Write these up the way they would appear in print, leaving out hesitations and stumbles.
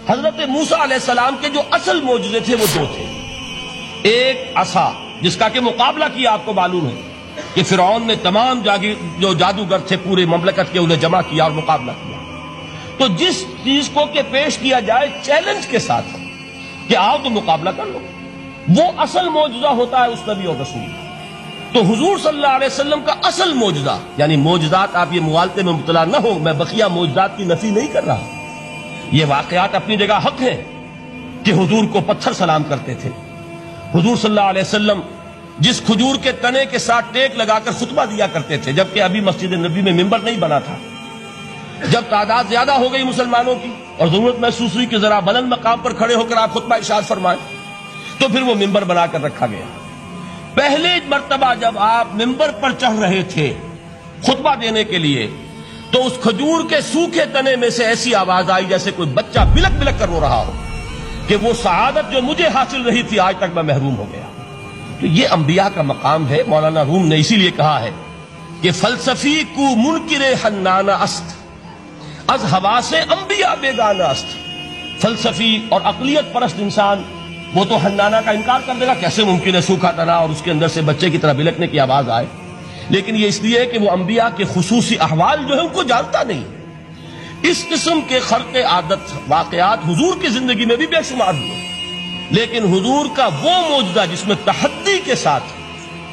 حضرت موسیٰ علیہ السلام کے جو اصل معجزے تھے وہ دو تھے. ایک عصا جس کا کہ مقابلہ کیا آپ کو معلوم ہے کہ فرعون نے تمام جو جادوگر تھے پورے مملکت کے انہیں جمع کیا اور مقابلہ کیا. تو جس چیز کو کہ پیش کیا جائے چیلنج کے ساتھ کہ آؤ تو مقابلہ کر لو، وہ اصل معجزہ ہوتا ہے اس نبی اور رسول کا. تو حضور صلی اللہ علیہ وسلم کا اصل معجزہ، یعنی معجزات آپ یہ موالتے میں مبتلا نہ ہو، میں بقیہ معجزات کی نفی نہیں کر رہا، یہ واقعات اپنی جگہ حق ہیں کہ حضور کو پتھر سلام کرتے تھے. حضور صلی اللہ علیہ وسلم جس کھجور کے تنے کے ساتھ ٹیک لگا کر خطبہ دیا کرتے تھے، جبکہ ابھی مسجد نبی میں ممبر نہیں بنا تھا، جب تعداد زیادہ ہو گئی مسلمانوں کی اور ضرورت محسوس ہوئی کہ ذرا بلند مقام پر کھڑے ہو کر آپ خطبہ ارشاد فرمائیں، تو پھر وہ ممبر بنا کر رکھا گیا. پہلے مرتبہ جب آپ ممبر پر چڑھ رہے تھے خطبہ دینے کے لیے، تو اس کھجور کے سوکھے تنے میں سے ایسی آواز آئی جیسے کوئی بچہ بلک بلک کر رو رہا ہو کہ وہ سعادت جو مجھے حاصل رہی تھی آج تک میں محروم ہو گیا. تو یہ انبیاء کا مقام ہے. مولانا روم نے اسی لیے کہا ہے کہ فلسفی کو منکر حنانہ است، از ہوا سے انبیاء بیگانہ است. فلسفی اور عقلیت پرست انسان وہ تو حنانہ کا انکار کر دے گا، کیسے ممکن ہے سوکھا تنا اور اس کے اندر سے بچے کی طرح بلکنے کی آواز آئے. لیکن یہ اس لیے ہے کہ وہ انبیاء کے خصوصی احوال جو ہے ان کو جانتا نہیں. اس قسم کے خرق عادت واقعات حضور کی زندگی میں بھی بے شمار ہوئے، لیکن حضور کا وہ معجزہ جس میں تحدی کے ساتھ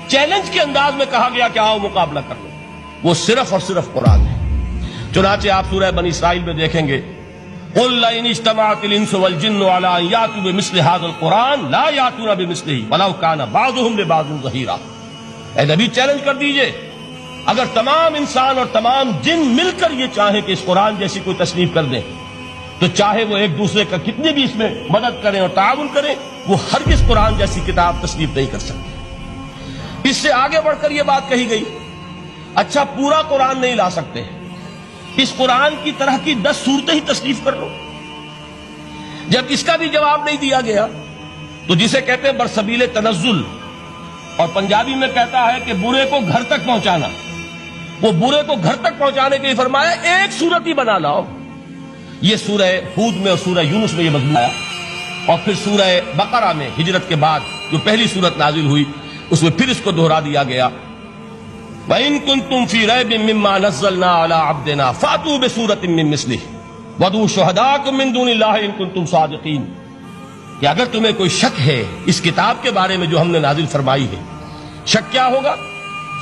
چیلنج کے انداز میں کہا گیا کہ آؤ مقابلہ کر لو، وہ صرف اور صرف قرآن ہے. چنانچہ آپ سورہ بنی اسرائیل میں دیکھیں گے قُلْ لَئِنِ اجْتَمَعَتِ الْإِنسُ وَالْجِنُّ عَلَىٰ أَن يَأْتُوا بِمِثْلِ هَٰذَا الْقُرْآنِ لَا يَأْتُونَ بِمِثْلِهِ وَلَوْ كَانَ بَعْضُهُمْ لِبَعْضٍ ظَهِيرًا. اے نبی چیلنج کر دیجئے، اگر تمام انسان اور تمام جن مل کر یہ چاہیں کہ اس قرآن جیسی کوئی تصنیف کر دیں، تو چاہے وہ ایک دوسرے کا کتنی بھی اس میں مدد کریں اور تعاون کریں، وہ ہرگز قرآن جیسی کتاب تصنیف نہیں کر سکتے. اس سے آگے بڑھ کر یہ بات کہی گئی، اچھا پورا قرآن نہیں لا سکتے، اس قرآن کی طرح کی 10 صورتیں ہی تصنیف کر لو. جب اس کا بھی جواب نہیں دیا گیا تو جسے کہتے ہیں برسبیل تنزل، اور پنجابی میں کہتا ہے کہ برے کو گھر تک پہنچانا، وہ برے کو گھر تک پہنچانے کے لیے فرمایا ایک صورت ہی بنا لاؤ. یہ سورہ ہود میں اور سورہ یونس میں یہ مضمون آیا، اور پھر سورہ بقرہ میں ہجرت کے بعد جو پہلی صورت نازل ہوئی اس میں پھر اس کو دہرا دیا گیا. وَإِن كُنتُمْ فِي رَيْبٍ مِّمَّا نَزَّلْنَا عَلَىٰ عَبْدِنَا فَأْتُوا بِسُورَةٍ مِّن مِّثْلِهِ وَادْعُوا شُهَدَاءَكُم مِّن دُونِ اللَّهِ إِن كُنتُمْ صَادِقِينَ. کہ اگر تمہیں کوئی شک ہے اس کتاب کے بارے میں جو ہم نے نازل فرمائی ہے، شک کیا ہوگا؟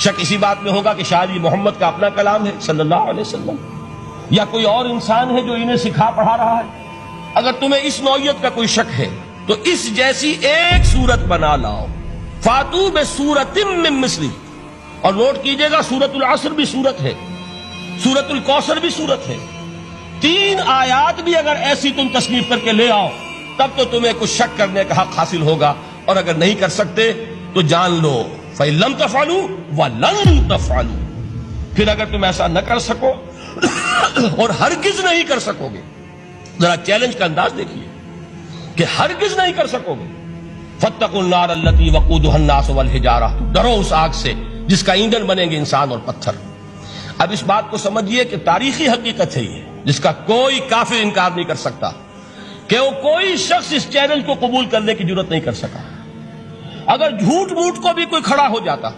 شک اسی بات میں ہوگا کہ شاید یہ محمد کا اپنا کلام ہے صلی اللہ علیہ وسلم، یا کوئی اور انسان ہے جو انہیں سکھا پڑھا رہا ہے. اگر تمہیں اس نوعیت کا کوئی شک ہے تو اس جیسی ایک صورت بنا لاؤ. فاتو بسورۃ من مثلہ. اور نوٹ کیجئے گا سورۃ العصر بھی صورت ہے، سورۃ الکوثر بھی صورت ہے. 3 آیات بھی اگر ایسی تم تصنیف کر کے لے آؤ تب تو تمہیں کچھ شک کرنے کا حق حاصل ہوگا. اور اگر نہیں کر سکتے تو جان لو فَإِن لَمْ تَفْعَلُوا وَلَن تَفْعَلُوا. پھر اگر تم ایسا نہ کر سکو اور ہرگز نہیں کر سکو گے، ذرا چیلنج کا انداز دیکھیے کہ ہرگز نہیں کر سکو گے. فَاتَّقُوا النَّارَ الَّتِي وَقُودُهَا النَّاسُ وَالْحِجَارَةُ. ڈرو اس آگ سے جس کا ایندھن بنیں گے انسان اور پتھر. اب اس بات کو سمجھیے کہ تاریخی حقیقت ہے یہ، جس کا کوئی کافر انکار نہیں کر سکتا کہ وہ کوئی شخص اس چیلنج کو قبول کرنے کی جرات نہیں کر سکا. اگر جھوٹ موٹ کو بھی کوئی کھڑا ہو جاتا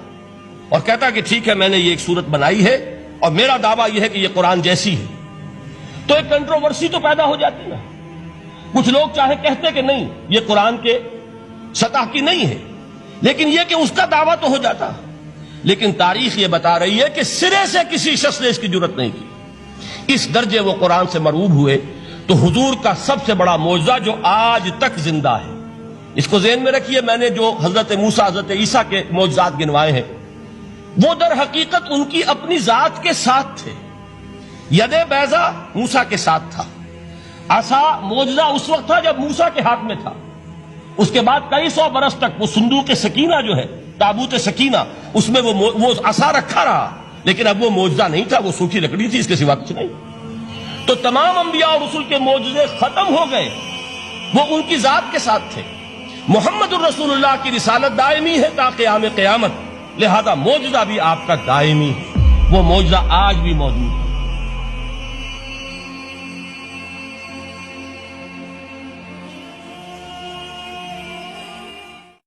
اور کہتا کہ ٹھیک ہے میں نے یہ ایک صورت بنائی ہے اور میرا دعویٰ یہ ہے کہ یہ قرآن جیسی ہے، تو ایک کنٹروورسی تو پیدا ہو جاتی نا. کچھ لوگ چاہے کہتے کہ نہیں یہ قرآن کے سطح کی نہیں ہے، لیکن یہ کہ اس کا دعویٰ تو ہو جاتا. لیکن تاریخ یہ بتا رہی ہے کہ سرے سے کسی شخص نے اس کی جرات نہیں کی. اس درجے وہ قرآن سے مرعوب ہوئے. تو حضور کا سب سے بڑا معجزہ جو آج تک زندہ ہے، اس کو ذہن میں رکھیے، میں نے جو حضرت موسیٰ حضرت عیسیٰ کے معجزات گنوائے ہیں وہ در حقیقت ان کی اپنی ذات کے ساتھ تھے. ید بیضا موسیٰ کے ساتھ تھا، عصا معجزہ اس وقت تھا جب موسیٰ کے ہاتھ میں تھا. اس کے بعد کئی 100 برس تک وہ صندوق سکینہ جو ہے، تابوت سکینہ، اس میں وہ عصا رکھا رہا، لیکن اب وہ معجزہ نہیں تھا، وہ سوکھی لکڑی تھی، اس کے سوا کچھ نہیں. تو تمام انبیاء اور رسول کے معجزے ختم ہو گئے، وہ ان کی ذات کے ساتھ تھے. محمد الرسول اللہ کی رسالت دائمی ہے تا قیام قیامت، لہذا معجزہ بھی آپ کا دائمی ہے. وہ معجزہ آج بھی موجود ہے.